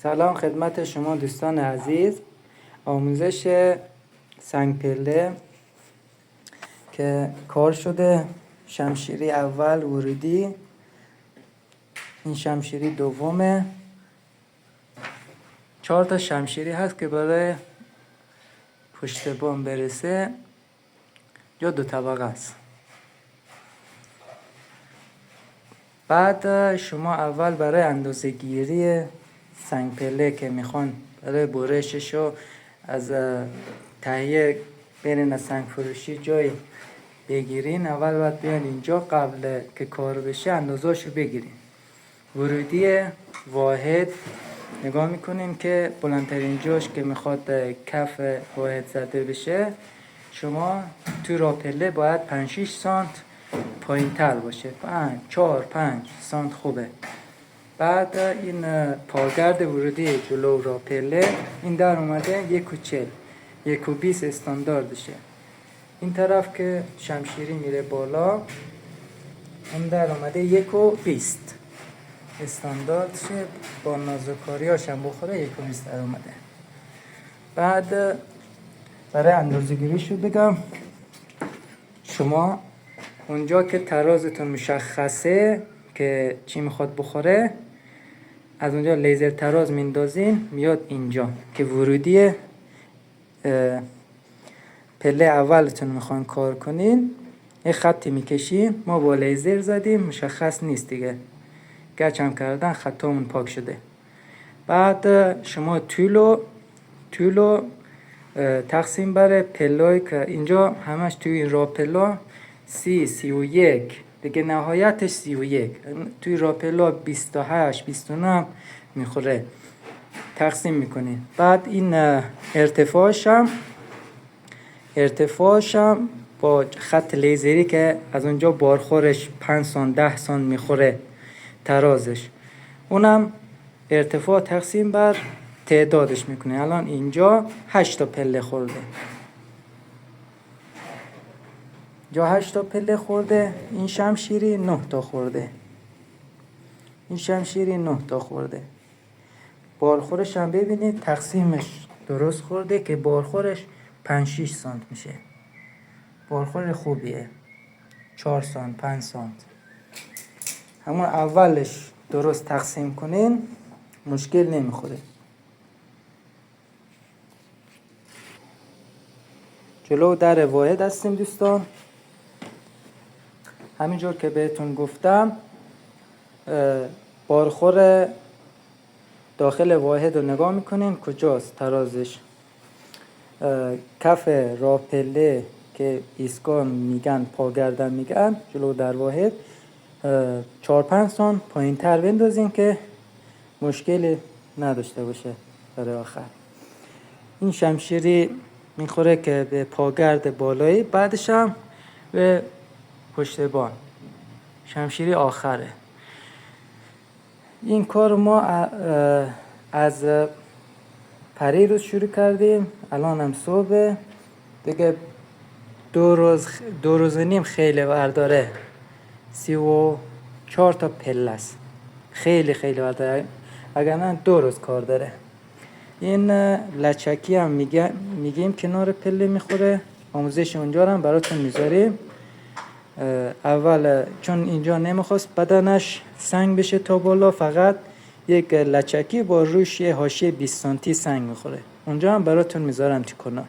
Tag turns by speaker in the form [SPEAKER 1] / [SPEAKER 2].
[SPEAKER 1] سلام خدمت شما دوستان عزیز. آموزش سنگ پله که کار شده شمشیری اول ورودی، این شمشیری دومه. 4 تا شمشیری هست که برای پشت بام برسه یا 2 طبقه است. بعد شما اول برای اندازه گیری سنگ پله که میخوان برای برششو از تهیه برین از سنگ فروشی جای بگیرین، اول باید بیان اینجا قبل که کار بشه اندازه‌شو بگیرین. ورودی واحد نگاه میکنیم که بلندترین جاش که میخواد کف واحد زده بشه، شما تو راپله باید 5-6 سانت پایین تر باشه. 4-5 سانت خوبه. بعد این پاگرد ورودی جلو راپله این در اومده 1.40 1.20 استانداردشه. این طرف که شمشیری میره بالا این در اومده 1.20 استانداردشه، با نازوکاریاش هم بخوره 1.20 در اومده. بعد برای اندازه گیریشو بگم، شما اونجا که ترازتون مشخصه که چی میخواد بخوره، از اونجا لیزر تراز میندازین میاد اینجا که ورودی پله اولتون میخوان کار کنین، یه خطی میکشین. ما با لیزر زدیم مشخص نیست دیگه، گچ هم کردن خطامون پاک شده. بعد شما طولو تقسیم بر پله‌ای که اینجا همش توی این راپلا 31 دیگه، نهایتش 31. توی راپلا 28-29 میخوره، تقسیم میکنین. بعد این ارتفاعش هم با خط لیزری که از اونجا بارخورش 5 سانت 10 سانت میخوره ترازش، اونم ارتفاع تقسیم بر تعدادش میکنه. الان اینجا 8 تا پله خورده، جا 8 تا پله خورده. این شمشیری 9 تا خورده، این شمشیری 9 تا خورده. بارخورش هم ببینید تقسیمش درست خورده که بارخورش 5-6 سانت میشه. بارخور خوبیه، 4 سانت 5 سانت. همون اولش درست تقسیم کنین مشکل نمیخوره. جلو در واحد هستیم دوستان. همینجور که بهتون گفتم بارخور داخل واحد رو نگاه میکنین کجاست ترازش. کف راپله که ایسکان میگن، پاگردن میگن، جلو در واحد 4-5 سانت پایین تر بندازین که مشکلی نداشته باشه برای آخر. این شمشیری میخوره که به پاگرد بالایی، بعدش هم به پشت بان. شمشیری آخره. این کار ما از پریروز شروع کردیم، الان هم صبح دیگه. 2 روز و نیم خیلی برداره. 34 تا پله است، خیلی برداره، اگر نه 2 روز کار داره. این لچکی هم میگیم کنار پله میخوره. آموزش اونجا هم براتون میذاریم. اول چون اینجا نمیخواست بدنش سنگ بشه تا بالا، فقط یک لچکی با روش یه حاشیه 20 سانتی سنگ میخوره. اونجا هم براتون میذارم تو کانال.